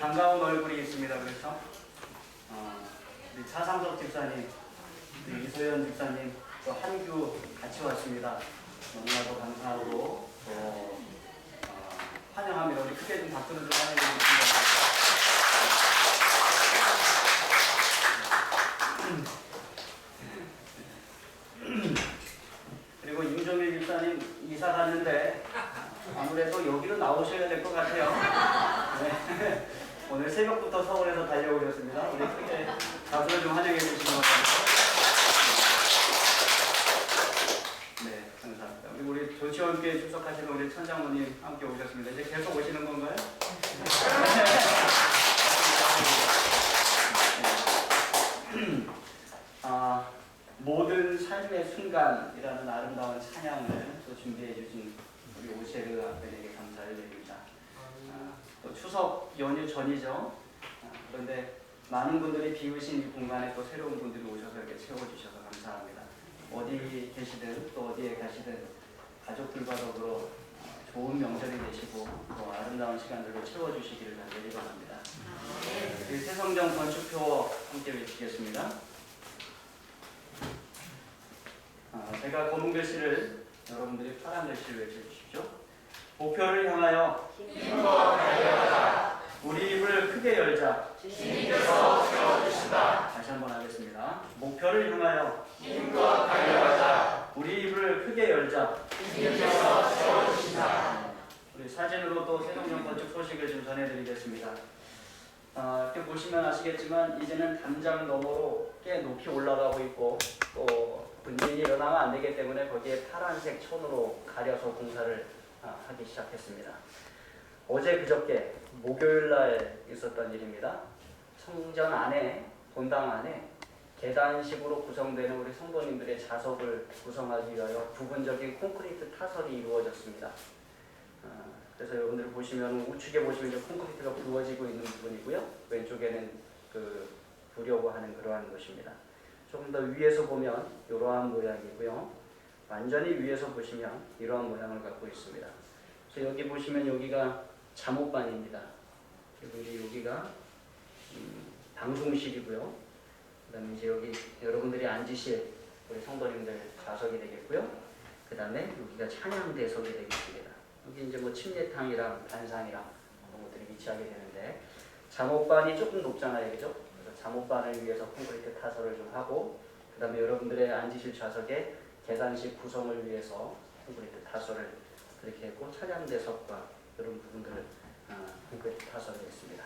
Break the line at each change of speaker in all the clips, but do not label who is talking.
반가운 얼굴이 있습니다. 그렇죠? 우리 차상석 집사님, 우리 이소연 집사님, 또 한규 같이 왔습니다. 너무나도 감사하고 또 환영합니다. 우리 크게 좀 박수를 좀 환영해 주시기 바랍니다. 그리고 임종일 집사님 이사 갔는데 아무래도 여기로 나오셔야 될 것 같아요. 네. 오늘 새벽부터 서울에서 달려오셨습니다. 우리 크게 박수를 좀 환영해 주시기 바랍니다. 네, 감사합니다. 그리고 우리 조치원교회 출석하시는 우리 천장모님 함께 오셨습니다. 이제 계속 오시는 건가요? 모든 삶의 순간이라는 아름다운 찬양을 또 준비해 주신 우리 오셰르 아벨에게 감사를 드립니다. 또 추석 연휴 전이죠. 그런데 많은 분들이 비우신 이 공간에 또 새로운 분들이 오셔서 이렇게 채워주셔서 감사합니다. 어디 계시든 또 어디에 가시든 가족들과 더불어 좋은 명절이 되시고 또 아름다운 시간들로 채워주시기를 간절히 바랍니다. 우리 새성정 건축표 함께 외치겠습니다. 제가 검은 글씨를 여러분들이 파란 글씨를 외쳐주십시오. 목표를 향하여
힘껏 달려가자.
우리 입을 크게 열자.
주님께서 채워주신다.
다시 한번 하겠습니다. 목표를 향하여
힘껏 달려가자.
우리 입을 크게 열자.
주님께서 채워주신다.
우리 사진으로 또 새동정 건축 소식을 좀 전해드리겠습니다. 이렇게 보시면 아시겠지만 이제는 담장 너머로 꽤 높이 올라가고 있고 또 분진이 일어나면 안 되기 때문에 거기에 파란색 천으로 가려서 공사를 하기 시작했습니다. 어제 그저께 목요일날 있었던 일입니다. 성전 안에, 본당 안에 계단식으로 구성되는 우리 성도님들의 좌석을 구성하기 위하여 부분적인 콘크리트 타설이 이루어졌습니다. 그래서 여러분들 보시면 우측에 보시면 이제 콘크리트가 부어지고 있는 부분이고요. 왼쪽에는 그 부려고 하는 그러한 것입니다. 조금 더 위에서 보면 이러한 모양이고요. 완전히 위에서 보시면 이러한 모양을 갖고 있습니다. 그래서 여기 보시면 여기가 잠옷반입니다. 그리고 이제 여기가 방송실이고요. 그 다음에 이제 여기 여러분들이 앉으실 우리 성도님들 좌석이 되겠고요. 그 다음에 여기가 찬양대석이 되겠습니다. 여기 이제 뭐 침례탕이랑 반상이랑 그런 것들이 위치하게 되는데 잠옷반이 조금 높잖아요, 그죠? 그래서 잠옷반을 위해서 콘크리트 타설을 좀 하고 그 다음에 여러분들의 앉으실 좌석에 계단식 구성을 위해서 콘크리트 타설을 그렇게 했고 찬양대석과 이런 부분들을 콘크리트 타설을 했습니다.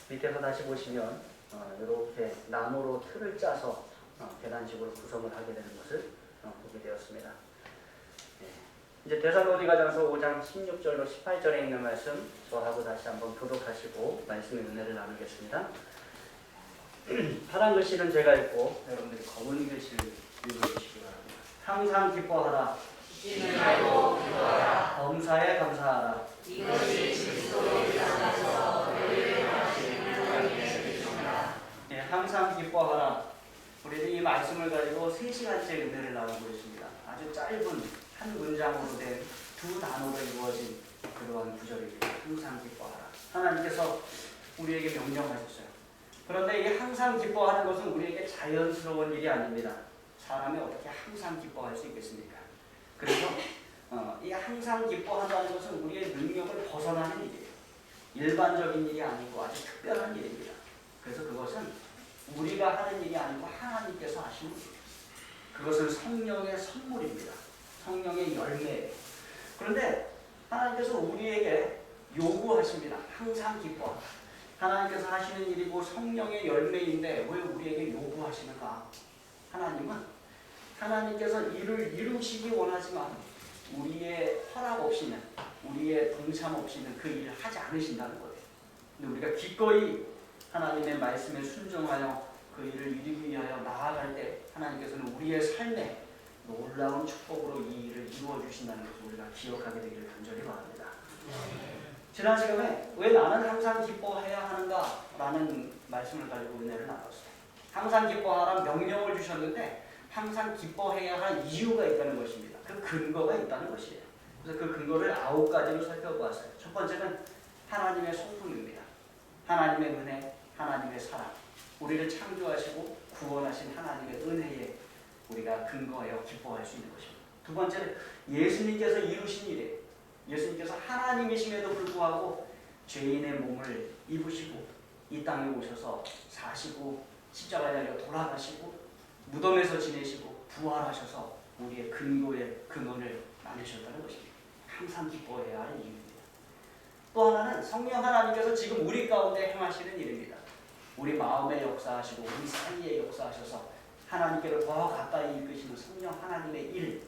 밑에서 다시 보시면 이렇게 나무로 틀을 짜서 계단식으로 구성을 하게 되는 것을 보게 되었습니다. 이제 데살로니가전서 5장 16절로 18절에 있는 말씀 저하고 다시 한번 교독하시고 말씀의 은혜를 나누겠습니다. 파란 글씨는 제가 읽고 여러분들이 검은 글씨를 읽어주시기 바랍니다. 항상 기뻐하라.
쉬지 말고 기도하라.
범사에 감사하라.
이것이 그리스도의 일 안에서 너희를 하시는 하나님의 뜻입니다.
항상 기뻐하라. 우리는 이 말씀을 가지고 3시간째 은혜를 나누고 있습니다. 아주 짧은 한 문장으로 된 두 단어로 이루어진 그러한 구절입니다. 항상 기뻐하라. 하나님께서 우리에게 명령하셨어요. 그런데 이 항상 기뻐하는 것은 우리에게 자연스러운 일이 아닙니다. 사람이 어떻게 항상 기뻐할 수 있겠습니까? 그래서 이 항상 기뻐한다는 것은 우리의 능력을 벗어나는 일이에요. 일반적인 일이 아니고 아주 특별한 일입니다. 그래서 그것은 우리가 하는 일이 아니고 하나님께서 하시는 일이에요. 그것은 성령의 선물입니다. 성령의 열매예요. 그런데 하나님께서 우리에게 요구하십니다. 항상 기뻐하라. 하나님께서 하시는 일이고 성령의 열매인데 왜 우리에게 요구하시는가? 하나님께서 이를 이루시기 원하지만 우리의 허락 없이는 우리의 동참 없이는 그 일을 하지 않으신다는 거예요. 근데 우리가 기꺼이 하나님의 말씀에 순종하여 그 일을 이루기 위하여 나아갈 때 하나님께서는 우리의 삶에 놀라운 축복으로 이 일을 이루어 주신다는 것을 우리가 기억하게 되기를 간절히 바랍니다. 지난 시간에 왜 나는 항상 기뻐해야 하는가? 라는 말씀을 가지고 은혜를 나눴어요. 항상 기뻐하라 명령을 주셨는데 항상 기뻐해야 할 이유가 있다는 것입니다. 그 근거가 있다는 것이에요. 그래서 그 근거를 9가지로 살펴보았어요. 첫 번째는 하나님의 성품입니다. 하나님의 은혜, 하나님의 사랑, 우리를 창조하시고 구원하신 하나님의 은혜에 우리가 근거하여 기뻐할 수 있는 것입니다. 두 번째는 예수님께서 이루신 일이에요. 예수님께서 하나님이심에도 불구하고 죄인의 몸을 입으시고 이 땅에 오셔서 사시고 십자가에 달려 돌아가시고 무덤에서 지내시고 부활하셔서 우리의 근거의 근원을 만드셨다는 것입니다. 항상 기뻐해야 할 이유입니다. 또 하나는 성령 하나님께서 지금 우리 가운데 행하시는 일입니다. 우리 마음에 역사하시고 우리 사이에 역사하셔서 하나님께로 더 가까이 이끄시는 성령 하나님의 일,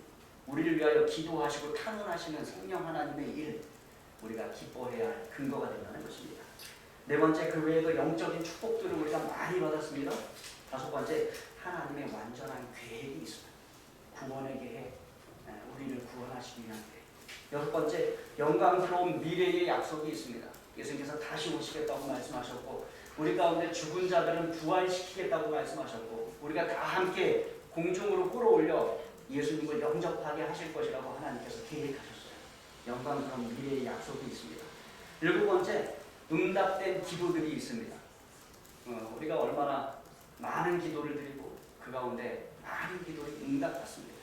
우리를 위하여 기도하시고 탄원하시는 성령 하나님의 일, 우리가 기뻐해야 할 근거가 된다는 것입니다. 네 번째, 그 외에도 영적인 축복들을 우리가 많이 받았습니다. 다섯 번째, 하나님의 완전한 계획이 있습니다. 구원의 계획, 우리를 구원하시기 위한 계획. 여섯 번째, 영광스러운 미래의 약속이 있습니다. 예수님께서 다시 오시겠다고 말씀하셨고 우리 가운데 죽은 자들은 부활시키겠다고 말씀하셨고 우리가 다 함께 공중으로 끌어올려 예수님을 영접하게 하실 것이라고 하나님께서 계획하셨어요. 영광스러운 미래의 약속이 있습니다. 일곱 번째, 응답된 기도들이 있습니다. 우리가 얼마나 많은 기도를 드리고 그 가운데 많은 기도를 응답받습니다.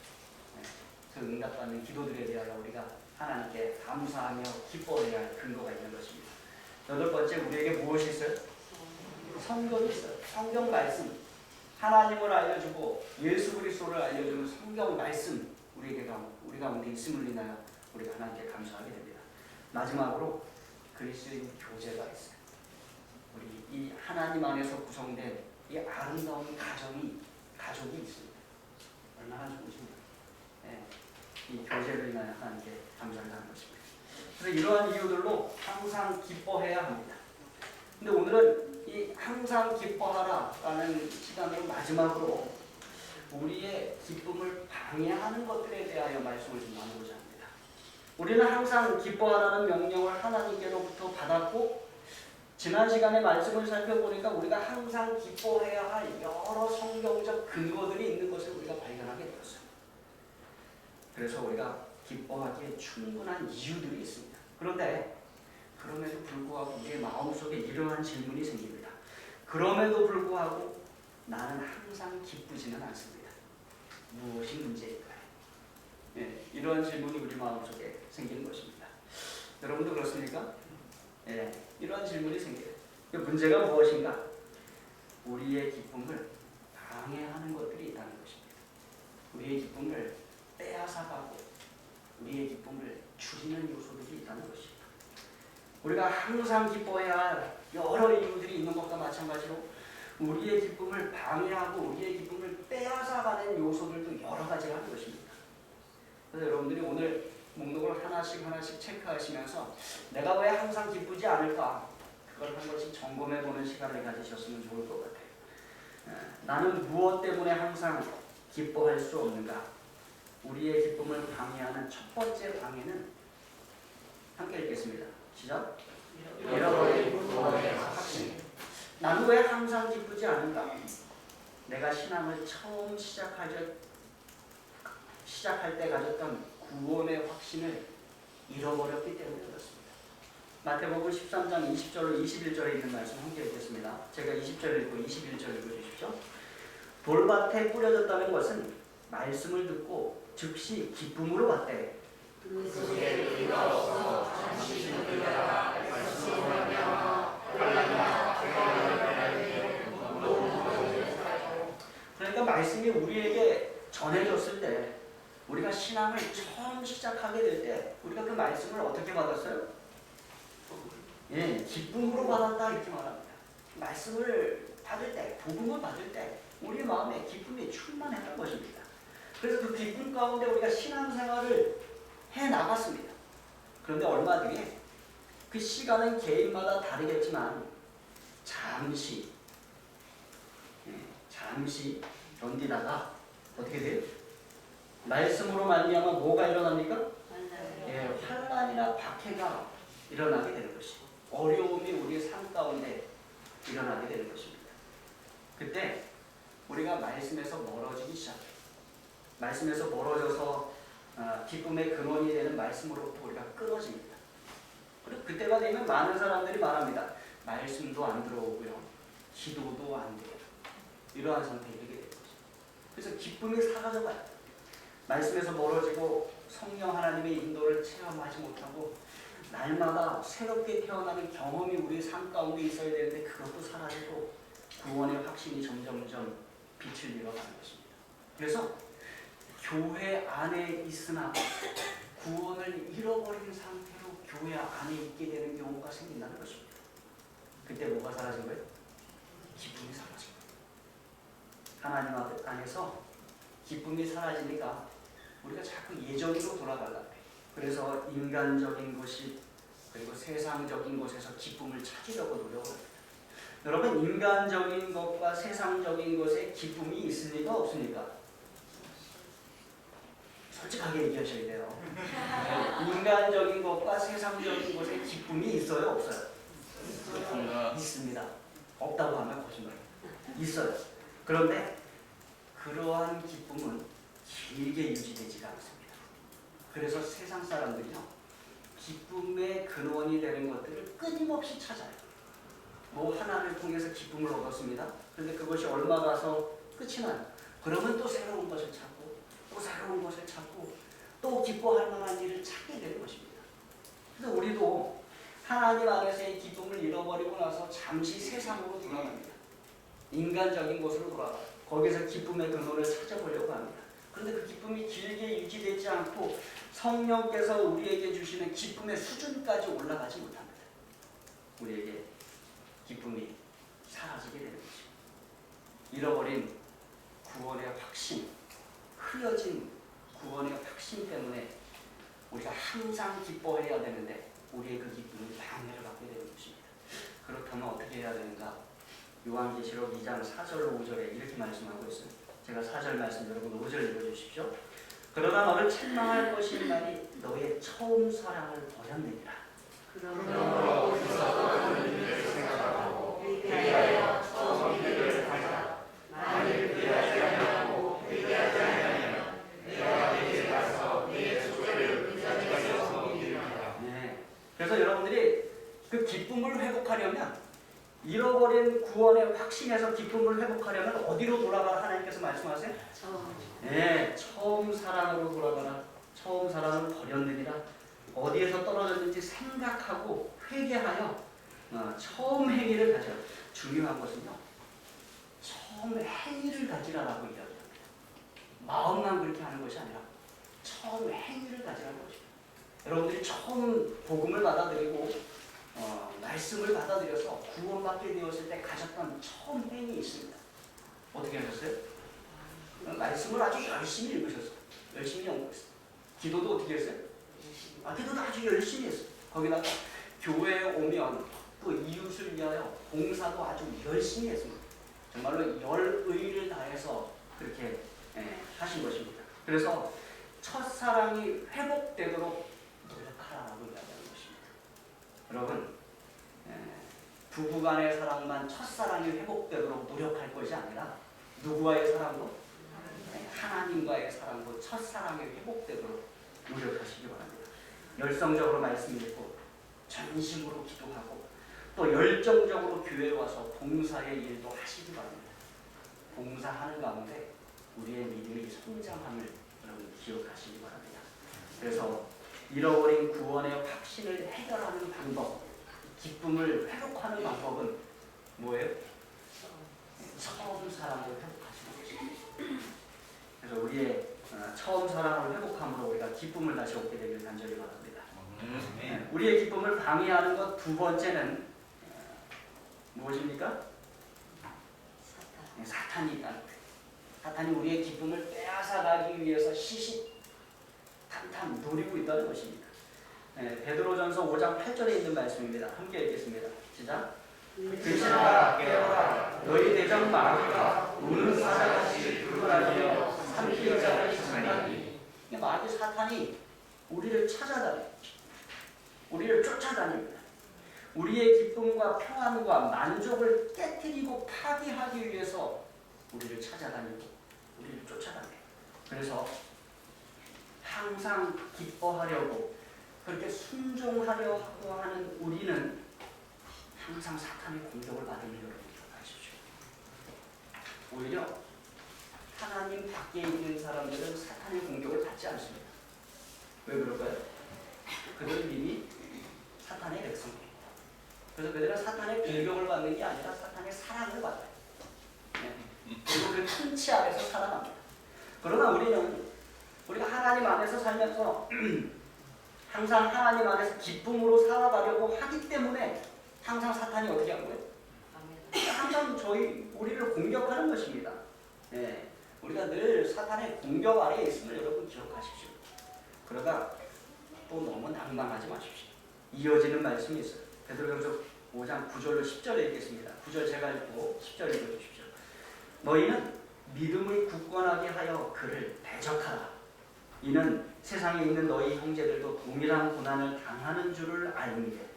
그 응답받는 기도들에 대하여 우리가 하나님께 감사하며 기뻐해야 할 근거가 있는 것입니다. 여덟 번째, 우리에게 무엇이 있어요? 성경이 있어요. 성경 말씀, 하나님을 알려주고 예수 그리스도를 알려주는 성경 말씀 우리 가운데 있음을 인하여 우리가 하나님께 감사하게 됩니다. 마지막으로 그리스도인 교제가 있어요. 우리 이 하나님 안에서 구성된 이 아름다운 가족이 있습니다. 얼마나 좋으십니까? 이 교제를 인하여 하나님께 감사를 하는 것입니다. 그래서 이러한 이유들로 항상 기뻐해야 합니다. 근데 오늘은 이 항상 기뻐하라라는 시간으로 마지막으로 우리의 기쁨을 방해하는 것들에 대하여 말씀을 좀 나누고자 합니다. 우리는 항상 기뻐하라는 명령을 하나님께로부터 받았고 지난 시간에 말씀을 살펴보니까 우리가 항상 기뻐해야 할 여러 성경적 근거들이 있는 것을 우리가 발견하게 되었어요. 그래서 우리가 기뻐하기에 충분한 이유들이 있습니다. 그럼에도 불구하고 우리의 마음속에 이러한 질문이 생깁니다. 그럼에도 불구하고 나는 항상 기쁘지는 않습니다. 무엇이 문제일까요? 이러한 질문이 우리 마음속에 생기는 것입니다. 여러분도 그렇습니까? 이러한 질문이 생겨요. 문제가 무엇인가? 우리의 기쁨을 방해하는 것들이 있다는 것입니다. 우리의 기쁨을 빼앗아가고 우리의 기쁨을 줄이는 요소들이 있다는 것입니다. 우리가 항상 기뻐해야 할 여러 이유들이 있는 것과 마찬가지로 우리의 기쁨을 방해하고 우리의 기쁨을 빼앗아가는 요소들도 여러 가지가 있는 것입니다. 그래서 여러분들이 오늘 목록을 하나씩 체크하시면서 내가 왜 항상 기쁘지 않을까? 그걸 한 번씩 점검해보는 시간을 가지셨으면 좋을 것 같아요. 나는 무엇 때문에 항상 기뻐할 수 없는가? 우리의 기쁨을 방해하는 첫 번째 방해는 함께 읽겠습니다. 시작. 잃어버린 구원의 확신. 나는 왜 항상 기쁘지 않은가? 내가 신앙을 처음 시작할 때 가졌던 구원의 확신을 잃어버렸기 때문에 그렇습니다. 마태복음 13장 20절로 21절에 있는 말씀 함께 읽겠습니다. 제가 20절 읽고 21절 읽어주십시오. 돌밭에 뿌려졌다는 것은 말씀을 듣고 즉시 기쁨으로 받되
그 속에 의가 없어 잠시 잠들다가 말씀으로 말미암아 혼란과 괴로움을 당하니 너무 사라져.
그러니까 말씀이 우리에게 전해졌을 때 우리가 신앙을 처음 시작하게 될 때 우리가 그 말씀을 어떻게 받았어요? 기쁨으로 받았다 이렇게 말합니다. 말씀을 받을 때, 복음을 받을 때 우리 마음에 기쁨이 충만했던 것입니다. 그래서 그 기쁨 가운데 우리가 신앙생활을 해나갔습니다. 그런데 얼마 뒤에 그 시간은 개인마다 다르겠지만 잠시 견디다가 어떻게 돼요? 말씀으로 말미암아 뭐가 일어납니까? 환난이나 박해가 일어나게 되는 것이고 어려움이 우리의 삶 가운데 일어나게 되는 것입니다. 그때 우리가 말씀에서 멀어지기 시작해요. 말씀에서 멀어져서 기쁨의 근원이 되는 말씀으로부터 우리가 끊어집니다. 그리고 그때가 되면 많은 사람들이 말합니다. 말씀도 안 들어오고요. 기도도 안 돼요. 이러한 상태에 이르게 되는 거죠. 그래서 기쁨이 사라져가요. 말씀에서 멀어지고 성령 하나님의 인도를 체험하지 못하고 날마다 새롭게 태어나는 경험이 우리 삶 가운데 있어야 되는데 그것도 사라지고 구원의 확신이 점점점 빛을 잃어가는 것입니다. 그래서 교회 안에 있으나 구원을 잃어버린 상태로 교회 안에 있게 되는 경우가 생긴다는 것입니다. 그때 뭐가 사라진 거예요? 기쁨이 사라진 거예요. 하나님 안에서 기쁨이 사라지니까 우리가 자꾸 예전으로 돌아가려고 해요. 그래서 인간적인 것이 그리고 세상적인 것에서 기쁨을 찾으려고 노력을 합니다. 여러분, 인간적인 것과 세상적인 것에 기쁨이 있습니까? 없습니까? 솔직하게 얘기하셔야 돼요. 인간적인 것과 세상적인 것에 기쁨이 있어요? 없어요? 있습니다. 없다고 하면 거짓말이에요. 있어요. 그런데 그러한 기쁨은 길게 유지되지가 않습니다. 그래서 세상 사람들이요, 기쁨의 근원이 되는 것들을 끊임없이 찾아요. 뭐 하나를 통해서 기쁨을 얻었습니다. 그런데 그것이 얼마 가서 끝이 나요. 그러면 또 새로운 것을 찾고 또 새로운 것을 찾고 또 기뻐할 만한 일을 찾게 되는 것입니다. 그래서 우리도 하나님 안에서의 기쁨을 잃어버리고 나서 잠시 세상으로 돌아갑니다. 인간적인 곳으로 돌아가요. 거기서 기쁨의 근원을 찾아보려고 합니다. 그런데 그 기쁨이 길게 유지되지 않고 성령께서 우리에게 주시는 기쁨의 수준까지 올라가지 못합니다. 우리에게 기쁨이 사라지게 되는 것입니다. 잃어버린 구원의 확신, 흐려진 구원의 확신 때문에 우리가 항상 기뻐해야 되는데 우리의 그 기쁨이 방해를 받게 되는 것입니다. 그렇다면 어떻게 해야 되는가? 요한계시록 2장 4절로 5절에 이렇게 말씀하고 있어요. 제가 4절 말씀 여러분 5절 읽어주십시오. 그러나 너를 책망할 것인 말이 너의 처음 사랑을 버렸느니라.
그러므로 어디서 일을 생각하고 회개하여 처음 일을 하자. 만일 회개하지 아니하고 회개하지 아니하면 내가 내게 가서 내 주제를 그 자리에서 섬기리라.
네. 그래서 여러분들이 그 기쁨을 회복하려면 잃어버린 구원의 확신에서 기쁨을 회복하려면 어디로 돌아가라 하나님께서 말씀하세요? 네, 처음 사랑으로 돌아가라. 처음 사랑을 버렸느니라. 어디에서 떨어졌는지 생각하고 회개하여 처음 행위를 가져라. 중요한 것은요, 처음 행위를 가지라라고 이야기합니다. 마음만 그렇게 하는 것이 아니라 처음 행위를 가지라는 것입니다. 여러분들이 처음 복음을 받아들이고 말씀을 받아들여서 구원받게 되었을 때 가졌던 처음 행위 있습니다. 어떻게 하셨어요? 말씀을 아주 열심히 읽으셨어요. 열심히 연구했어요. 기도도 어떻게 했어요? 기도도 아주 열심히 했어요. 거기다가 교회에 오면 또 이웃을 위하여 봉사도 아주 열심히 했습니다. 정말로 열의를 다해서 그렇게 하신 것입니다. 그래서 첫사랑이 회복되도록 노력하라고 이야기하는 것입니다. 여러분, 부부간의 사랑만 첫사랑이 회복되도록 노력할 것이 아니라 누구와의 사랑도? 하나님과의 사랑도 첫사랑이 회복되도록 노력하시기 바랍니다. 열성적으로 말씀 읽고 전심으로 기도하고 또 열정적으로 교회에 와서 봉사의 일도 하시기 바랍니다. 봉사하는 가운데 우리의 믿음이 성장함을 여러분 기억하시기 바랍니다. 그래서 잃어버린 구원의 확신을 해결하는 방법, 기쁨을 회복하는 방법은 뭐예요? 처음 사랑을 회복하시는 것입니다. 그래서 우리의 처음 사랑을 회복함으로 우리가 기쁨을 다시 얻게 되길 간절히 바랍니다. 우리의 기쁨을 방해하는 것 두 번째는 무엇입니까? 사탄이 있다는 거예요. 사탄이 우리의 기쁨을 빼앗아가기 위해서 시시탄탄 노리고 있다는 것입니다. 베드로전서 5장 8절에 있는 말씀입니다. 함께 읽겠습니다. 시작.
귀신아 깨어라.
너희 대장 마귀가
우는 사자같이
돌아다니며
삼키는 자를 찾나니.
마귀 사탄이 우리를 찾아다니, 우리를 쫓아다닙니다. 우리의 기쁨과 평안과 만족을 깨뜨리고 파괴하기 위해서 우리를 찾아다니고 우리를 쫓아다녀요. 그래서 항상 기뻐하려고 그렇게 순종하려 하고 하는 우리는 항상 사탄의 공격을 받으면 여러분 기억하십시오. 오히려 하나님 밖에 있는 사람들은 사탄의 공격을 받지 않습니다. 왜 그럴까요? 그들은 이미 사탄의 백성입니다. 그래서 그들은 사탄의 공격을 받는 게 아니라 사탄의 사랑을 받아요. 네. 그리고 그 통치 아래서 살아갑니다. 그러나 우리가 하나님 안에서 살면서 항상 하나님 안에서 기쁨으로 살아가려고 하기 때문에 항상 사탄이 어떻게 한 거예요? 항상 우리를 공격하는 것입니다. 네. 우리가 늘 사탄의 공격 아래에 있음을 여러분 기억하십시오. 그러다 또 너무 낭망하지 마십시오. 이어지는 말씀이 있어요. 베드로전서 5장 9절로 10절에 읽겠습니다. 9절 제가 읽고 10절 읽어주십시오. 너희는 믿음을 굳건하게 하여 그를 대적하라. 이는 세상에 있는 너희 형제들도 동일한 고난을 당하는 줄을 알미래.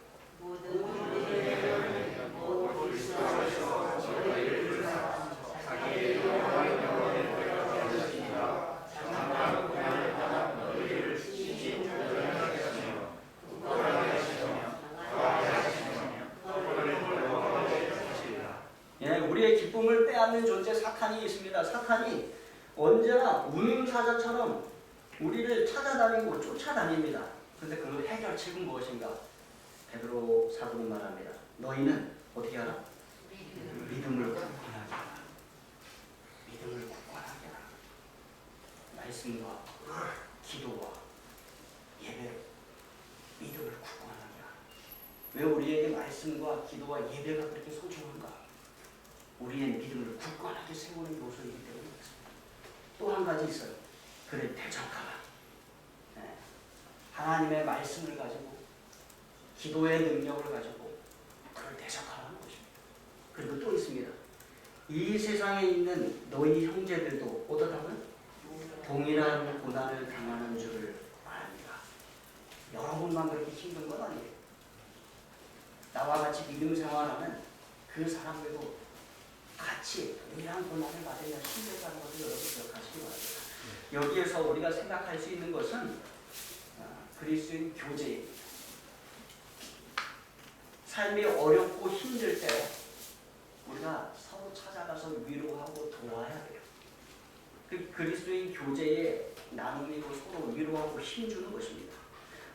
우리의 기쁨을 빼앗는 존재 사탄이 있습니다. 사탄이 언제나 운음사자처럼 우리를 찾아다니고 쫓아다닙니다. 그런데 그 해결책은 무엇인가? 베드로 사도는 말합니다. 너희는 어떻게 하라? 믿음을 굳건하게 하라. 믿음을 굳건하게 하라. 말씀과 기도와 예배로 믿음을 굳건하게 하라. 왜 우리에게 말씀과 기도와 예배가 그렇게 소중한가? 우리의 믿음을 굳건하게 세우는 요소이기 때문에 그렇습니다. 또 한 가지 있어요. 그를 대적하라. 네. 하나님의 말씀을 가지고 기도의 능력을 가지고 그를 대적하라는 것입니다. 그리고 또 있습니다. 이 세상에 있는 너희 형제들도 어떻다고요? 동일한 고난을 당하는 줄을 압니다. 여러분만 그렇게 힘든 건 아니에요. 나와 같이 믿음 생활하는 그 사람들도 같이 동일한 고난을 받으며 힘들다는 것을 여러분 기억하시기 바랍니다. 여기에서 우리가 생각할 수 있는 것은 그리스도인 교제입니다. 삶이 어렵고 힘들 때 우리가 서로 찾아가서 위로하고 도와야 돼요. 그 그리스도인 교제의 나눔이고 서로 위로하고 힘주는 것입니다.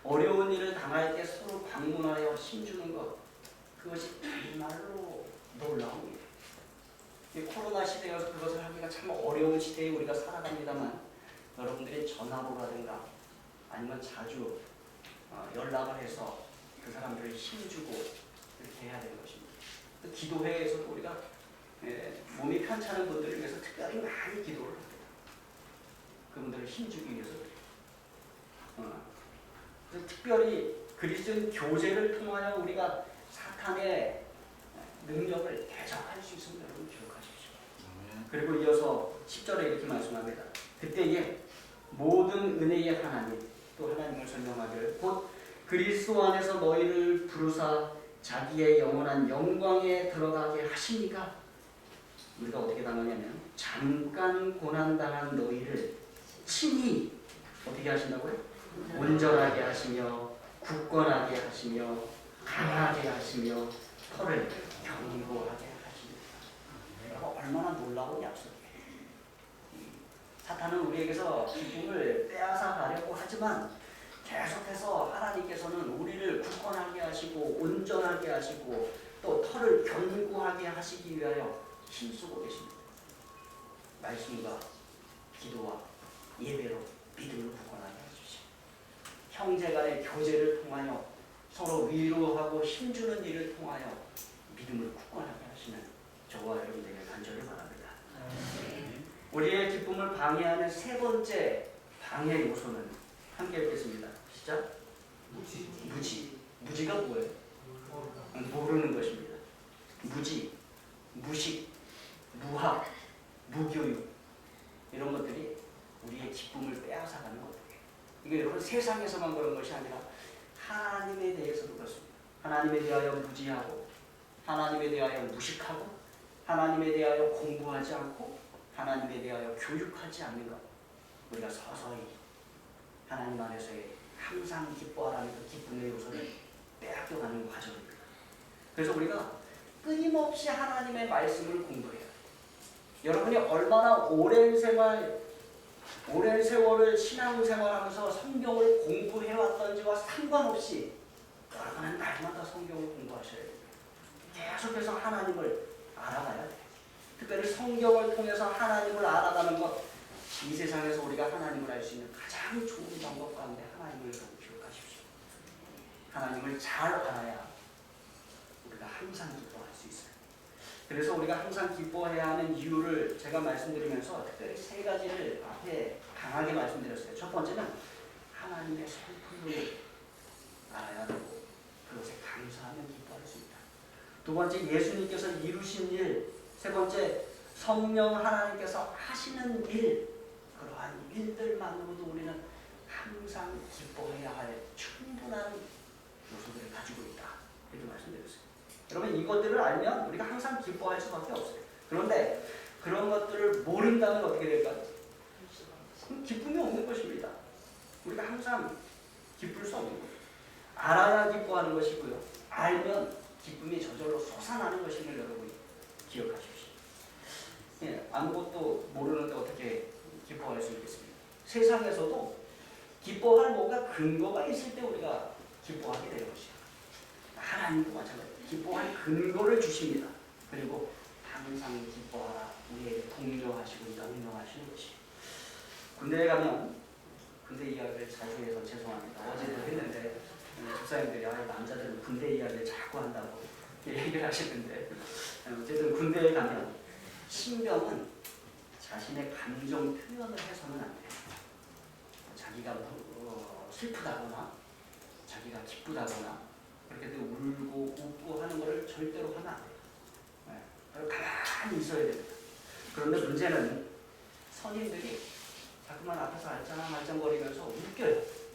어려운 일을 당할 때 서로 방문하여 힘주는 것, 그것이 정말로 놀라운 일이에요. 코로나 시대여서 그것을 하기가 참 어려운 시대에 우리가 살아갑니다만 여러분들이 전화로라든가 아니면 자주 연락을 해서 그 사람들을 힘주고 이렇게 해야 되는 것입니다. 또 기도회에서도 우리가 몸이 편찮은 분들을 위해서 특별히 많이 기도를 합니다. 그분들을 힘주기 위해서 그래서 특별히 그리스도인 교제를 통하여 우리가 사탄의 능력을 대적할 수 있음을 여러분 기억하십시오. 그리고 이어서 10절에 이렇게 말씀합니다. 그때에 모든 은혜의 하나님, 또 하나님을 설명하기를 곧 그리스도 안에서 너희를 부르사 자기의 영원한 영광에 들어가게 하시니까 우리가 어떻게 당하냐면 잠깐 고난당한 너희를 친히 어떻게 하신다고요? 온전하게 하시며 굳건하게 하시며 강하게 하시며 털을 견고하게 하십니다. 얼마나 놀라운 약속이에요. 사탄은 우리에게서 기쁨을 빼앗아 가려고 하지만 계속해서 하나님께서는 우리를 굳건하게 하시고 온전하게 하시고 또 털을 견고하게 하시기 위하여 힘쓰고 계십니다. 말씀과 기도와 예배로 믿음을 굳건하게 해주십시오. 형제간의 교제를 통하여 서로 위로하고 힘주는 일을 통하여 믿음을 굳건하게 하시는 저와 여러분들에게 간절히 바랍니다. 우리의 기쁨을 방해하는 세 번째 방해 요소는 함께 읽겠습니다. 시작. 무지. 무지가 뭐예요? 모르는 것입니다. 무지, 무식, 무학, 무교육 이런 것들이 우리의 기쁨을 빼앗아가는 것들이에요. 이게 세상에서만 그런 것이 아니라 하나님에 대해서도 그렇습니다. 하나님에 대하여 무지하고 하나님에 대하여 무식하고 하나님에 대하여 공부하지 않고 하나님에 대하여 교육하지 않는 것, 우리가 서서히 하나님 안에서의 항상 기뻐하라는 그 기쁨의 요소를 빼앗겨가는 과정입니다. 그래서 우리가 끊임없이 하나님의 말씀을 공부해요. 여러분이 얼마나 오랜 세월을 신앙생활하면서 성경을 공부해왔던지와 상관없이 여러분은 날마다 성경을 공부하셔야 돼요. 계속해서 하나님을 알아가야 돼요. 특별히 성경을 통해서 하나님을 알아가는 것, 이 세상에서 우리가 하나님을 알 수 있는 가장 좋은 방법 가운데 하나님을 기억하십시오. 하나님을 잘 알아야 우리가 항상 기뻐할 수 있어요. 그래서 우리가 항상 기뻐해야 하는 이유를 제가 말씀드리면서 특별히 세 가지를 앞에 강하게 말씀드렸어요. 첫 번째는 하나님의 성품을 알아야 되고 그것에 감사하면 기뻐할 수 있다. 두 번째, 예수님께서 이루신 일. 세 번째, 성령 하나님께서 하시는 일. 그러한 일들만으로도 우리는 항상 기뻐해야 할 충분한 요소들을 가지고 있다. 이렇게 말씀드렸어요. 여러분, 이것들을 알면 우리가 항상 기뻐할 수밖에 없어요. 그런데 그런 것들을 모른다면 어떻게 될까요? 그럼 기쁨이 없는 것입니다. 우리가 항상 기쁠 수 없는 거예요. 알아야 기뻐하는 것이고요. 알면 기쁨이 저절로 솟아나는 것임을 여러분이 기억하십시오. 예, 아무것도 모르는데 어떻게 기뻐할 수 있겠습니까? 세상에서도 기뻐할 뭔가 근거가 있을 때 우리가 기뻐하게 되는 것이에요. 하나님도 마찬가지예요. 기뻐할 근거를 주십니다. 그리고 항상 기뻐하라. 우리에게 동료하시고 명령하시는 것이에요. 군대에 가면, 군대 이야기를 자주 해서 죄송합니다. 어제도 했는데 집사님들이 남자들은 군대 이야기를 자꾸 한다고 얘기를 하시는데, 어쨌든 군대에 가면 신병은 자신의 감정 표현을 해서는 안 돼요. 자기가 슬프다거나 자기가 기쁘다거나 그렇게 울고 웃고 하는 것을 절대로 하면 안 돼요. 가만히 있어야 됩니다. 그런데 문제는 선임들이 자꾸만 앞에서 알짱알짱거리면서 웃겨요.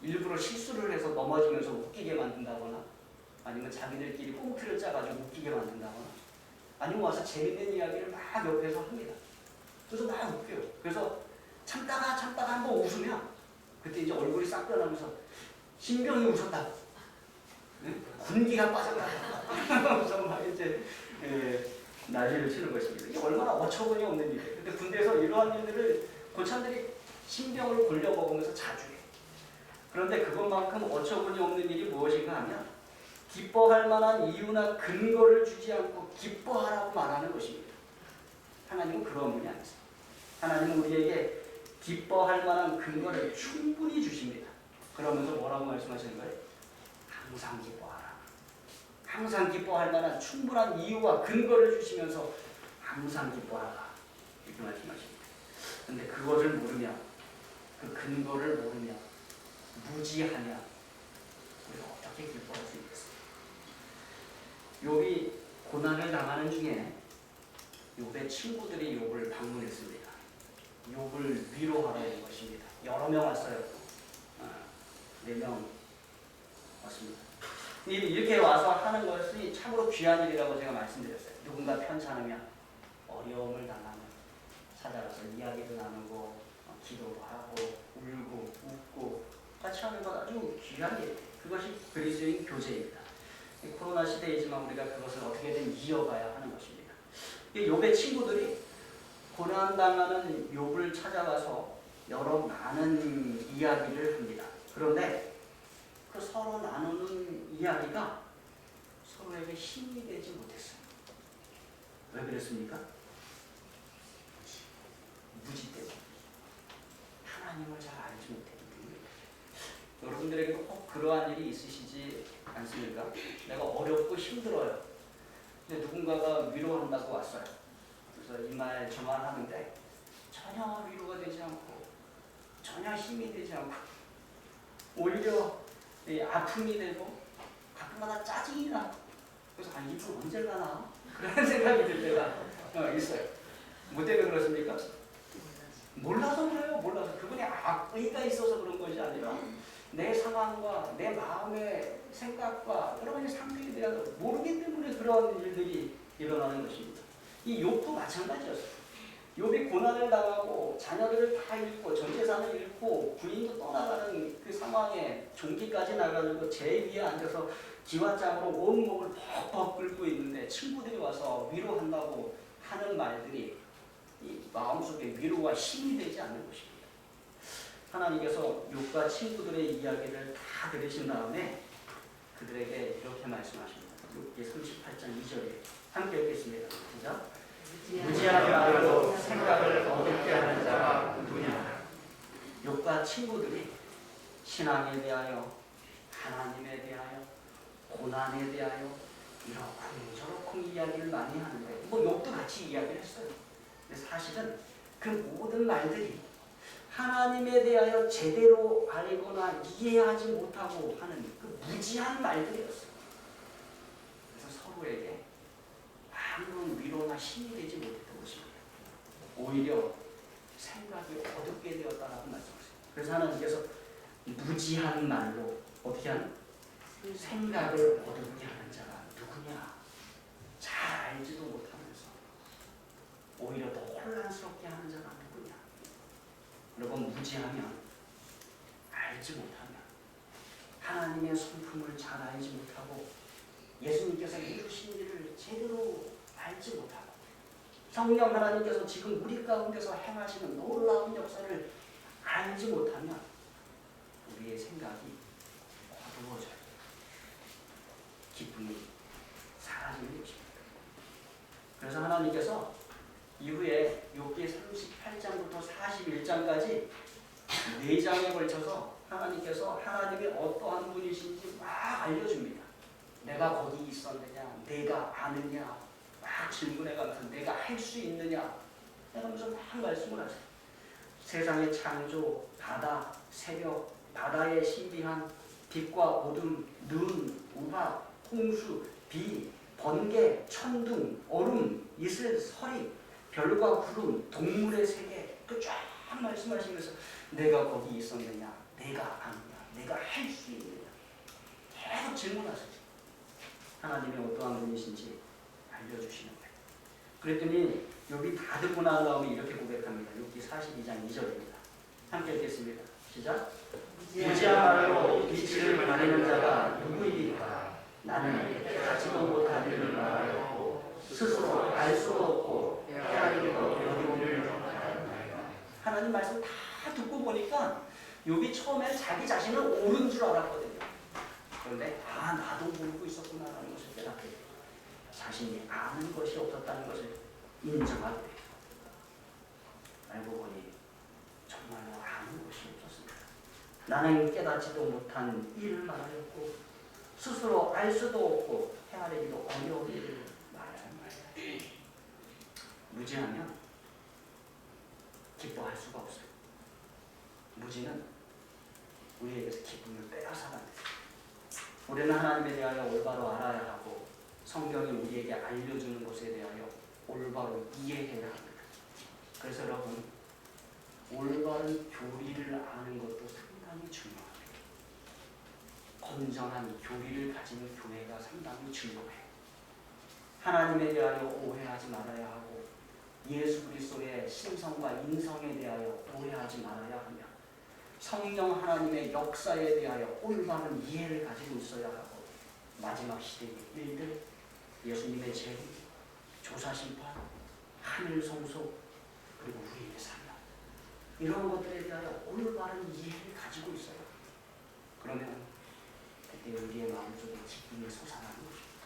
일부러 실수를 해서 넘어지면서 웃기게 만든다거나, 아니면 자기들끼리 꽁트를 짜가지고 웃기게 만든다거나, 아니면 와서 재밌는 이야기를 막 옆에서 합니다. 그래서 막 웃겨요. 그래서 참다가 한번 웃으면 그때 이제 얼굴이 싹 변하면서 신병이 웃었다. 군기가 빠져나갔다. 그래서 막 이제 난리를 치는 것입니다. 이게 얼마나 어처구니 없는 일이에요. 근데 군대에서 이러한 일들을 고참들이 신병을 골려 먹으면서 자주 해요. 그런데 그것만큼 어처구니 없는 일이 무엇인가 하면 기뻐할 만한 이유나 근거를 주지 않고 기뻐하라고 말하는 것입니다. 하나님은 그런 분이 아니세요. 하나님은 우리에게 기뻐할 만한 근거를 충분히 주십니다. 그러면서 뭐라고 말씀하시는 거예요? 항상 기뻐하라. 항상 기뻐할 만한 충분한 이유와 근거를 주시면서 항상 기뻐하라. 이렇게 말씀하십니다. 그런데 그것을 모르면, 그 근거를 모르면, 무지하면 우리가 어떻게 기뻐할 수 있겠습니까? 욥이 고난을 당하는 중에 욥의 친구들이 욥을 방문했습니다. 욥을 위로하러 온 것입니다. 여러 명 왔어요. 4명 왔습니다. 이렇게 와서 하는 것이 참으로 귀한 일이라고 제가 말씀드렸어요. 누군가 편찮으면, 어려움을 당하면 찾아가서 이야기도 나누고 기도도 하고 울고 웃고 같이 하는 것 아주 귀한 일. 그것이 그리스도인 교제입니다. 코로나 시대이지만 우리가 그것을 어떻게든 이어가야 하는 것입니다. 욥의 친구들이 고난당하는 욥을 찾아가서 여러 많은 이야기를 합니다. 그런데 그 서로 나누는 이야기가 서로에게 힘이 되지 못했어요. 왜 그랬습니까? 무지 때문에. 하나님을 잘 알지 못했기 때문입니다. 여러분들에게도 꼭 그러한 일이 있으시지 않습니까? 내가 어렵고 힘들어요. 근데 누군가가 위로한다고 왔어요. 그래서 이 말 저 말 하는데 전혀 위로가 되지 않고 전혀 힘이 되지 않고 오히려 아픔이 되고 가끔마다 짜증이 나. 그래서 이분 언제 가나? 그런 생각이 들 때가 있어요. 뭐 때문에 그렇습니까? 몰라서 그래요. 몰라서. 그분이 악의가 있어서 그런 것이 아니라 내 상황과 내 마음의 생각과 여러 가지 상태에 대해서 모르기 때문에 그런 일들이 일어나는 것입니다. 이 욥도 마찬가지였어요. 욥이 고난을 당하고 자녀들을 다 잃고 전 재산을 잃고 부인도 떠나가는 그 상황에 종기까지 나가지고 제 위에 앉아서 기왓장으로 온몸을 벅벅 끓고 있는데 친구들이 와서 위로한다고 하는 말들이 이 마음속에 위로와 힘이 되지 않는 것입니다. 하나님께서 욥과 친구들의 이야기를 다 들으신 다음에 그들에게 이렇게 말씀하십니다. 욥기 38장 2절에 함께 읽겠습니다. 시작. 무지하지 말고 생각을 어둡게 하는 자가 누구냐. 욥과 친구들이 신앙에 대하여, 하나님에 대하여, 고난에 대하여 이러쿵 저러쿵 이야기를 많이 하는데 뭐 욥도 같이 이야기를 했어요. 근데 사실은 그 모든 말들이 하나님에 대하여 제대로 알거나 이해하지 못하고 하는 그 무지한 말들이었어요. 그래서 서로에게 아무런 위로나 힘이 되지 못했던 것입니다. 오히려 생각이 어둡게 되었다라고 말씀하세요. 그래서 하나님께서 무지한 말로 어떻게 하는? 생각을 어둡게 하는 자가 누구냐? 잘 알지도 못하면서 오히려 더 혼란스럽게 하는 자가 누구냐? 여러분, 무지하면, 알지 못하면, 하나님의 성품을 잘 알지 못하고 예수님께서 이루신 일을 제대로 알지 못하고 성령 하나님께서 지금 우리 가운데서 행하시는 놀라운 역사를 알지 못하면 우리의 생각이 어두워져요. 기쁨이 사라지는 것입니다. 그래서 하나님께서 이후에 욥기 38장부터 41장까지 4장에 걸쳐서 하나님께서 하나님이 어떠한 분이신지 막 알려줍니다. 내가 거기 있었느냐, 내가 아느냐, 막 질문해가면서 내가 할 수 있느냐 하면서 막 말씀을 하세요. 세상의 창조, 바다, 새벽, 바다의 신비한 빛과 어둠, 눈, 우박, 홍수, 비, 번개, 천둥, 얼음, 이슬, 서리, 별과 구름, 동물의 세계 그 쫙 말씀하시면서 내가 거기 있었느냐, 내가 아느냐, 내가 할 수 있느냐 계속 질문하시죠. 하나님이 어떠한 분이신지 알려주시는 거예요. 그랬더니 욥이 다 듣고 난 다음에 이렇게 고백합니다. 욥기 42장 2절입니다. 함께 읽겠습니다. 시작. 무지한 말로 이치를 가리는 자가 누구이니까. 나는 가지도 못할 일을 말하였고 스스로 알 수도 없고 헤아리기도 어려운 일을 하였나이다. 하나님 말씀 다 듣고 보니까 욥이 처음에 자기 자신은 옳은 줄 알았거든요. 그런데 나도 모르고 있었구나라는 것을 깨닫게 돼요. 자신이 아는 것이 없었다는 것을 인정하게 돼요. 알고 보니 정말로 아는 것이 없었습니다. 나는 깨닫지도 못한 일을 말하였고 스스로 알 수도 없고 헤아리기도 어려운 일을 말하는 말이야. 무지하면 기뻐할 수가 없어요. 무지는 우리에게서 기쁨을 빼앗아갑니다. 우리는 하나님에 대하여 올바로 알아야 하고 성경이 우리에게 알려주는 것에 대하여 올바로 이해해야 합니다. 그래서 여러분, 올바른 교리를 아는 것도 상당히 중요합니다. 건전한 교리를 가진 교회가 상당히 중요해요. 하나님에 대하여 오해하지 말아야 하고 예수 그리스도의 신성과 인성에 대하여 오해하지 말아야 하며 성령 하나님의 역사에 대하여 올바른 이해를 가지고 있어야 하고 마지막 시대의 일들, 예수님의 재림, 조사심판, 하늘 성소, 그리고 우리의 사명, 이런 것들에 대하여 올바른 이해를 가지고 있어요. 그러면 그때 우리의 마음속에 기쁨이 솟아나는 것입니다.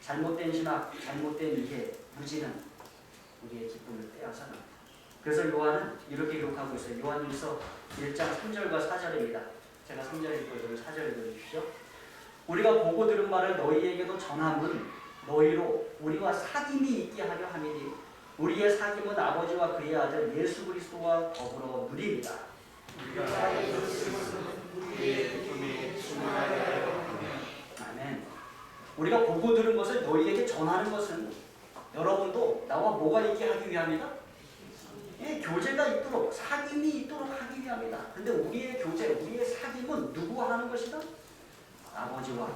잘못된 신학, 잘못된 이해, 무지는 우리의 기쁨을 빼앗아갑니다. 그래서 요한은 이렇게 기록하고 있어요. 요한일서 1장 3절과 4절입니다. 제가 3절 읽고 여러분 4절 읽어주십시오. 우리가 보고 들은 말을 너희에게도 전함은 너희로 우리와 사귐이 있게 하려 함이니 우리의 사귐은 아버지와 그의 아들 예수 그리스도와 더불어 누립니다. 아멘. 우리가 보고 들은 것을 너희에게 전하는 것은 여러분도 나와 뭐가 있게 하기 위함이다? 교제가 있도록, 사귐이 있도록 하기 위함이다. 근데 우리의 교제, 우리의 사귐은 누구와 하는 것이다? 아버지와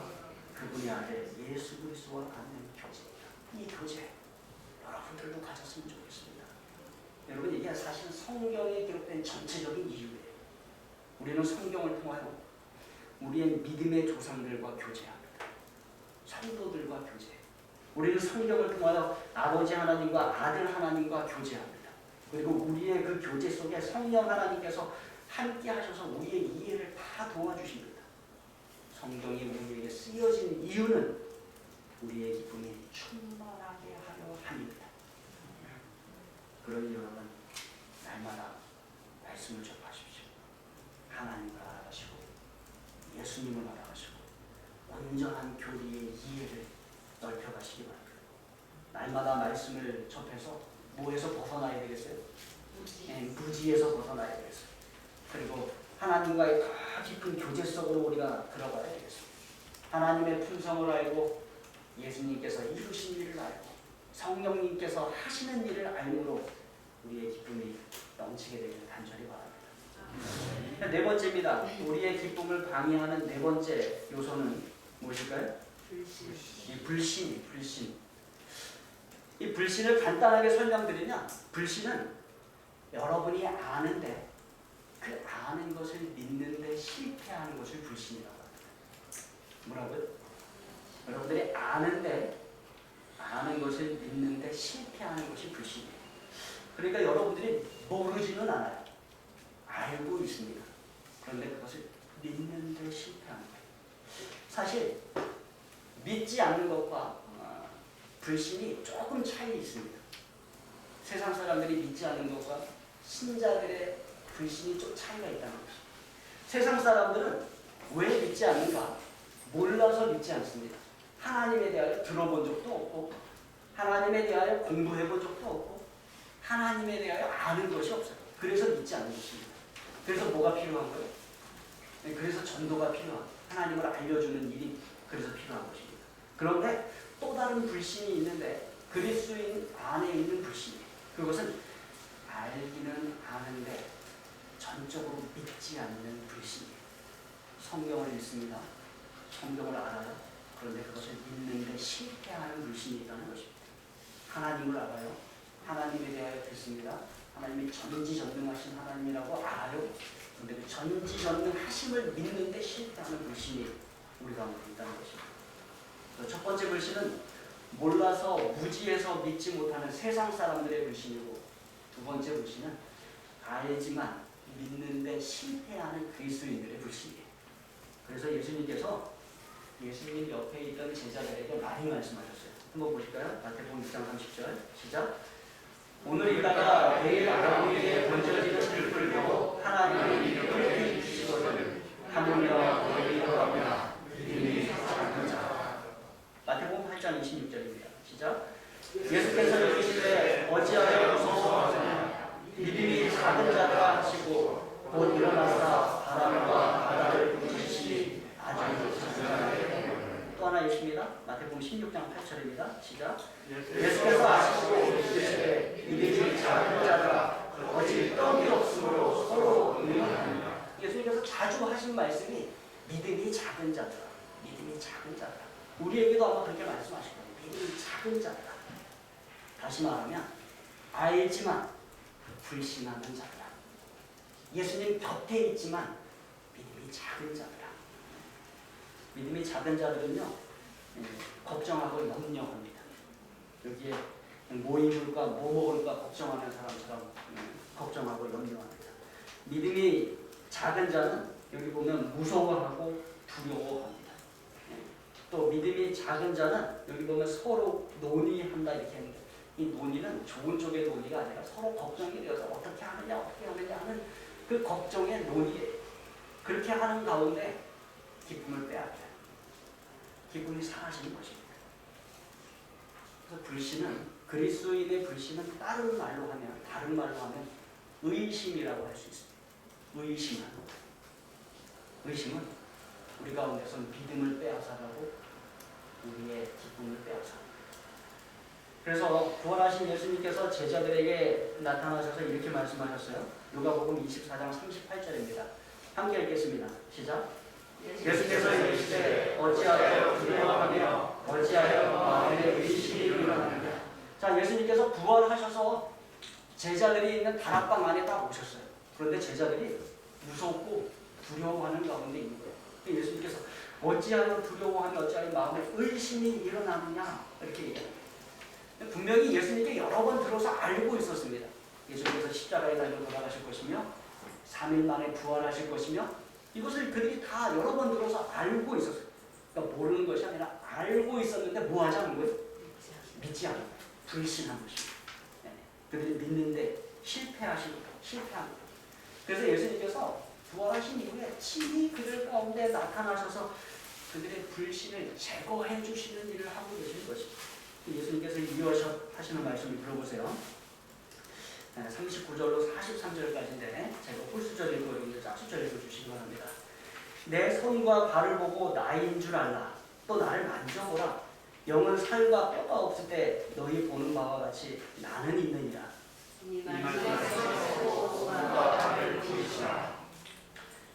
그분의 아들 예수 그리스도와 갖는 교제입니다. 이 교제 여러분들도 가졌으면 좋겠습니다. 여러분 이게 사실 성경에 기록된 전체적인 이유예요. 우리는 성경을 통하여 우리의 믿음의 조상들과 교제합니다. 성도들과 교제. 우리는 성경을 통하여 아버지 하나님과 아들 하나님과 교제합니다. 그리고 우리의 그 교제 속에 성령 하나님께서 함께 하셔서 우리의 이해를 다 도와주십니다. 성경이 우리에게 쓰여진 이유는 우리의 기쁨이 충만하게 하려 함입니다. 그러니 여러분 날마다 말씀을 접하십시오. 하나님을 알아가시고 예수님을 알아가시고 온전한 교리의 이해를 넓혀가시기 바랍니다. 날마다 말씀을 접해서 뭐에서 벗어나야 되겠어요? 무지에서 벗어나야 되겠어요. 그리고 하나님과의 더 깊은 교제 속으로 우리가 들어가야 되겠어요. 하나님의 품성을 알고 예수님께서 이루신 일을 알고 성령님께서 하시는 일을 알므로 우리의 기쁨이 넘치게 되기를 간절히 바랍니다. 네 번째입니다. 우리의 기쁨을 방해하는 네 번째 요소는 무엇일까요? 불신. 이 불신을 간단하게 설명드리면 불신은 여러분이 아는데 그 아는 것을 믿는데 실패하는 것을 불신이라고 합니다. 뭐라고요? 여러분들이 아는데 아는 것을 믿는데 실패하는 것이 불신이에요. 그러니까 여러분들이 모르지는 않아요. 알고 있습니다. 그런데 그것을 믿는데 실패하는 거예요. 사실 믿지 않는 것과 불신이 조금 차이 있습니다. 세상 사람들이 믿지 않는 것과 신자들의 불신이 좀 차이가 있다는 것이죠. 세상 사람들은 왜 믿지 않는가? 몰라서 믿지 않습니다. 하나님에 대하여 들어본 적도 없고 하나님에 대하여 공부해 본 적도 없고 하나님에 대하여 아는 것이 없어요. 그래서 믿지 않는 것입니다. 그래서 뭐가 필요한 거예요? 그래서 전도가 필요한, 하나님을 알려주는 일이 그래서 필요한 것입니다. 그런데 또 다른 불신이 있는데 그리스도인 안에 있는 불신이에요. 그것은 알기는 아는데 전적으로 믿지 않는 불신이에요. 성경을 읽습니다. 성경을 알아요. 그런데 그것을 믿는데 실패하는 불신이 있다는 것입니다. 하나님을 알아요. 하나님에 대하여 듣습니다. 하나님이 전지전능하신 하나님이라고 알아요. 그런데 그 전지전능하심을 믿는데 실패하는 불신이 우리 가운데 있다는 것입니다. 첫 번째 불신은 몰라서 무지해서 믿지 못하는 세상 사람들의 불신이고, 두 번째 불신은 알지만 믿는데 실패하는 그리스도인들의 불신이에요. 그래서 예수님께서 예수님 옆에 있던 제자들에게 많이 말씀하셨어요. 한번 보실까요? 마태복음 6장 30절 시작. 오늘 있다가 내일 아버지에게 던져지는 들풀을 보고 하나님의 이름을 믿으시거든 하물며 너희가 가거나 믿음이 작은 자. 마태복음 8장 26절입니다. 시작. 예수께서 이르시되 어찌하여 무서워하느냐 믿음이 작은 자라 하시고 곧 일어나사 바람과 바다를 부르시니 아주 작은 자에게. 또 하나 있습니다. 마태복음 16장 8절입니다. 시작. 예수께서 아시고 이르시되 믿음이 작은 자라 어찌 떡이 없으므로 서로 의논하느냐. 예수님께서 자주 하신 말씀이 믿음이 작은 자더라. 믿음이 작은 자더라. 우리에게도 아마 그렇게 말씀하실 거예요. 믿음이 작은 자더라. 다시 말하면 알지만 불신하는 자더라. 예수님 곁에 있지만 믿음이 작은 자더라. 믿음이 작은 자들은요, 걱정하고 염려합니다. 여기에 뭐 입을까, 뭐 먹을까 걱정하는 사람처럼 걱정하고 염려합니다. 믿음이 작은 자는 여기 보면 무서워하고 두려워합니다. 또 믿음이 작은 자는 여기 보면 서로 논의한다 이렇게 합니다. 이 논의는 좋은 쪽의 논의가 아니라 서로 걱정이 되어서 어떻게 하느냐 하는 그 걱정의 논의예요. 그렇게 하는 가운데 기쁨을 빼앗겨요. 기쁨이 사라지는 것입니다. 그래서 불신은, 그리스도인의 불신은 다른 말로 하면 의심이라고 할 수 있습니다. 의심하는 것. 의심은 우리 가운데서 믿음을 빼앗아가고 우리의 기쁨을 빼앗아갑니다. 그래서 구원하신 예수님께서 제자들에게 나타나셔서 이렇게 말씀하셨어요. 요가복음 24장 38절입니다. 함께 읽겠습니다. 시작. 예수께서 이르시되 어찌하여 두려워하며 어찌하여 마음에 의심이 일어나느냐. 자, 예수님께서 부활하셔서 제자들이 있는 다락방 안에 딱 오셨어요. 그런데 제자들이 무섭고 두려워하는 가운데 있는 거예요. 예수님께서 어찌하여 두려워하며 어찌하여 마음에 의심이 일어나느냐 이렇게 얘기합니다. 분명히 예수님께 여러 번 들어서 알고 있었습니다. 예수님께서 십자가에 달려 돌아가실 것이며 3일 만에 부활하실 것이며 이것을 그들이 다 여러 번 들어서 알고 있었어요. 그러니까 모르는 것이 아니라 알고 있었는데 뭐 하지 않은 거예요? 믿지 않은 거예요. 불신한 것입니다. 그들이 믿는데 실패한 거예요. 그래서 예수님께서 부활하신 이후에 친히 그들 가운데 나타나셔서 그들의 불신을 제거해 주시는 일을 하고 계신 것입니다. 예수님께서 이어하시는 말씀을 들어보세요. 39절로 43절까지인데 제가 홀수절 읽고 여러분들 짝수절 읽어주시기 바랍니다. 내 손과 발을 보고 나인 줄 알라. 또 나를 만져보라. 영은 살과 뼈가 없을 때 너희 보는 바와 같이 나는 있느니라.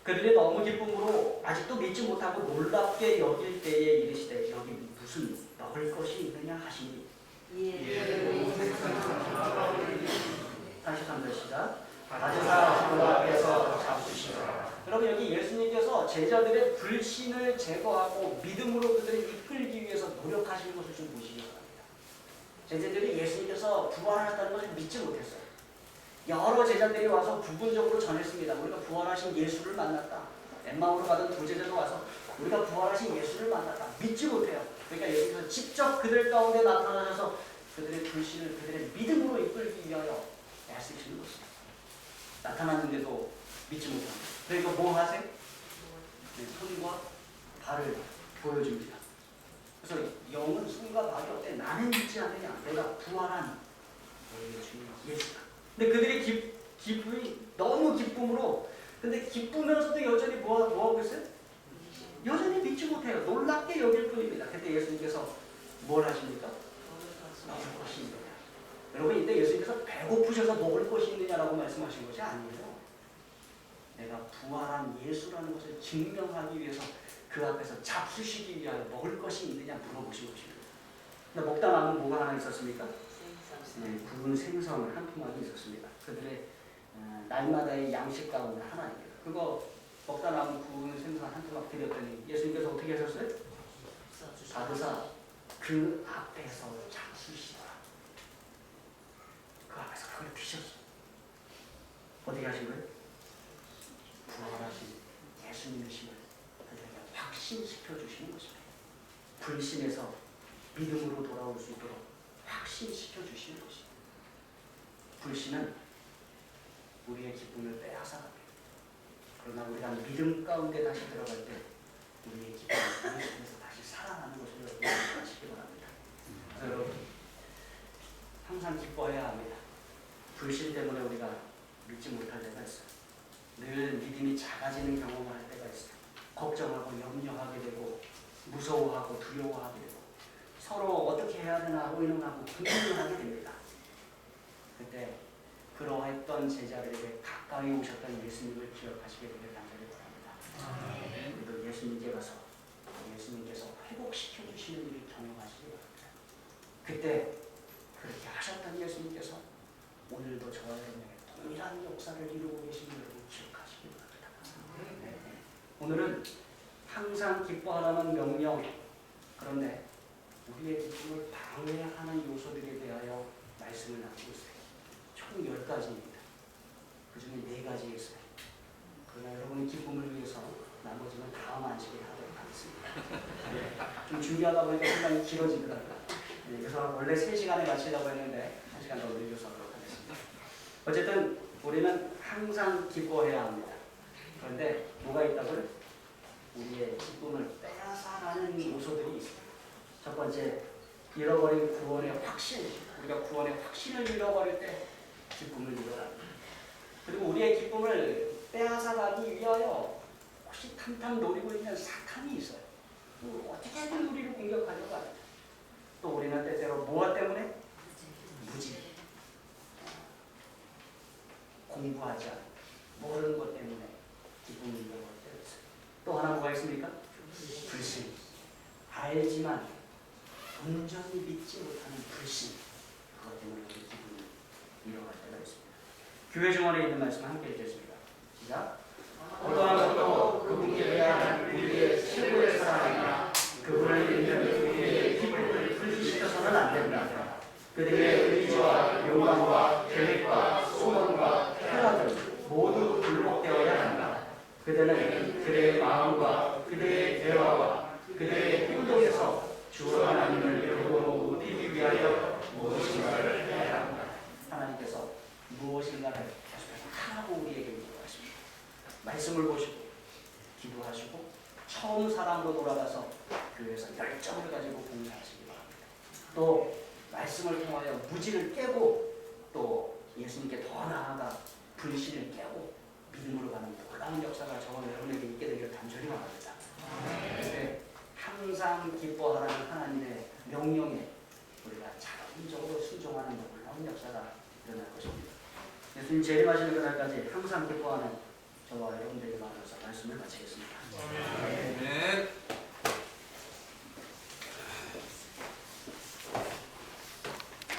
그들이 너무 기쁨으로 아직도 믿지 못하고 놀랍게 여길 때에 이르시되 여기 무슨 먹을 것이 있느냐 하시니 43절 시작. 받으사 그 앞에서 잡수시라. 여러분 여기 예수님께서 제자들의 불신을 제거하고 믿음으로 그들을 이끌기 위해서 노력하시는 것을 좀 보시기 바랍니다. 제자들이 예수님께서 부활하셨다는 것을 믿지 못했어요. 여러 제자들이 와서 부분적으로 전했습니다. 우리가 부활하신 예수를 만났다. 엠마오로 가던 두 제자도 와서 우리가 부활하신 예수를 만났다. 믿지 못해요. 그러니까 예수님께서 직접 그들 가운데 나타나셔서 그들의 불신을 그들의 믿음으로 이끌기 위하여 애쓰시는 것입니다. 나타났는데도 믿지 못합니다. 그러니까 뭐 하세요? 손과 발을 보여줍니다. 그래서 영은 손과 발이 없대. 나는 믿지 않느냐. 내가 부활한 너희의 주님 예수다. 근데 그들이 기쁨이 너무 기쁨으로 근데 기쁘면서도 여전히 뭐 하고 있어요? 여전히 믿지 못해요. 놀랍게 여길 뿐입니다. 그때 예수님께서 뭘 하십니까? 먹을 것이 있느냐. 여러분 이때 예수님께서 배고프셔서 먹을 것이 있느냐라고 말씀하신 것이 아니에요. 내가 부활한 예수라는 것을 증명하기 위해서 그 앞에서 잡수시기 위하여 먹을 것이 있느냐 물어보신 것입니다. 근데 먹다 남은 뭐가 하나 있었습니까? 굵은 생선 한 토막이 있었습니다. 그들의 날마다의 양식 가운데 하나입니다. 그거 먹다 남은 굵은 생선 한 토막 드렸더니 예수님께서 어떻게 하셨어요? 받으사 그 앞에서 잡수시더라. 그 앞에서 그걸 드셨어요. 어떻게 하신 거예요? 부활하신 예수님이심을 그들에게 확신시켜 주시는 것입니다. 불신에서 믿음으로 돌아올 수 있도록 확신시켜 주시는 것입니다. 불신은 우리의 기쁨을 빼앗아갑니다. 그러나 우리가 믿음 가운데 다시 들어갈 때 우리의 기쁨을 예수님에서 다시 살아나는 것을 여러분 하시기 바랍니다. 그래서 여러분 항상 기뻐해야 합니다. 불신 때문에 우리가 믿지 못할 때가 있어요. 늘 믿음이 작아지는 경험을 할 때가 있어요. 걱정하고 염려하게 되고 무서워하고 두려워하게 되고 서로 어떻게 해야 되나 의논하고 궁금을 하게 됩니다. 그때 그러했던 제자들에게 가까이 오셨던 예수님을 기억하시게 되길 간절히 바랍니다. 우리도 예수님께 가서 예수님께서 회복시켜 주시는 일을 경험하시기 바랍니다. 그때 그렇게 하셨던 예수님께서 오늘도 저와 여러분에게 동일한 역사를 이루고 계신 것을 기억하시기 바랍니다. 오늘은 항상 기뻐하라는 명령, 그런데 우리의 기쁨을 방해하는 요소들에 대하여 말씀을 나누고 있어요. 총 10가지입니다. 그 중에 4가지 있어요. 그러나 여러분의 기쁨을 위해서 나머지는 다음 안식에 하도록 하겠습니다. 좀 준비하다 보니까 시간이 길어지더라고요. 그래서 원래 3시간에 마치려고 했는데 1시간 더 늘려서 하도록 하겠습니다. 어쨌든 우리는 항상 기뻐해야 합니다. 그런데 뭐가 있다고요? 우리의 기쁨을 빼앗아가는 요소들이 있습니다. 첫 번째, 잃어버린 구원의 확신. 우리가 구원의 확신을 잃어버릴 때 기쁨을 잃어갑니다. 그리고 우리의 기쁨을 빼앗아가기 위하여 혹시 탐탐 노리고 있는 사탄이 있어요. 어떻게든 우리를 공격하려고 합니다. 또 우리는 때때로 무엇 때문에? 무지. 공부하지 않고 모르는 것 때문에 기쁨을 잃어버릴 때가 있어요. 또 하나 뭐가 있습니까? 불신. 알지만 온전히 믿지 못하는 불신. 그것 때문에 우리 기쁨을 잃어갈 때가 있습니다. 교회 증언에 있는 말씀 함께 읽겠습니다. 시작. 어떠한 것도 그분께 대한 우리의 최고의 사랑이나 그분을 믿는 우리의 기쁨을 분리시켜서는 안 된다. 그들의 의지와 욕망과 계획과 소원과 쾌락은 모두 굴복되어야 한다. 그들은 그들의 마음과 그들의 대화와 그들의 행동에서 주 하나님을 배우고 누리기 위하여 무엇인가를 해야 한다. 하나님께서 무엇인가를 계속해서 하라고 우리에게 요구하십니다. 말씀을 보시고 기도하시고 처음 사랑으로 돌아가서 교회에서 열정을 가지고 봉사하시기 바랍니다. 또 말씀을 통하여 무지를 깨고 또 예수님께 더 나아가 불신을 깨고 믿음으로 가는 놀라운 역사가 저와 여러분에게 있게 되기를 간절히 바랍니다. 네, 항상 기뻐하라는 하나님의 명령에 우리가 자동적으로 순종하는 놀라운 역사가 일어날 것입니다. 예수님 재림하시는 그날까지 항상 기뻐하는 저와 여러분들에게 만나서 말씀을 마치겠습니다.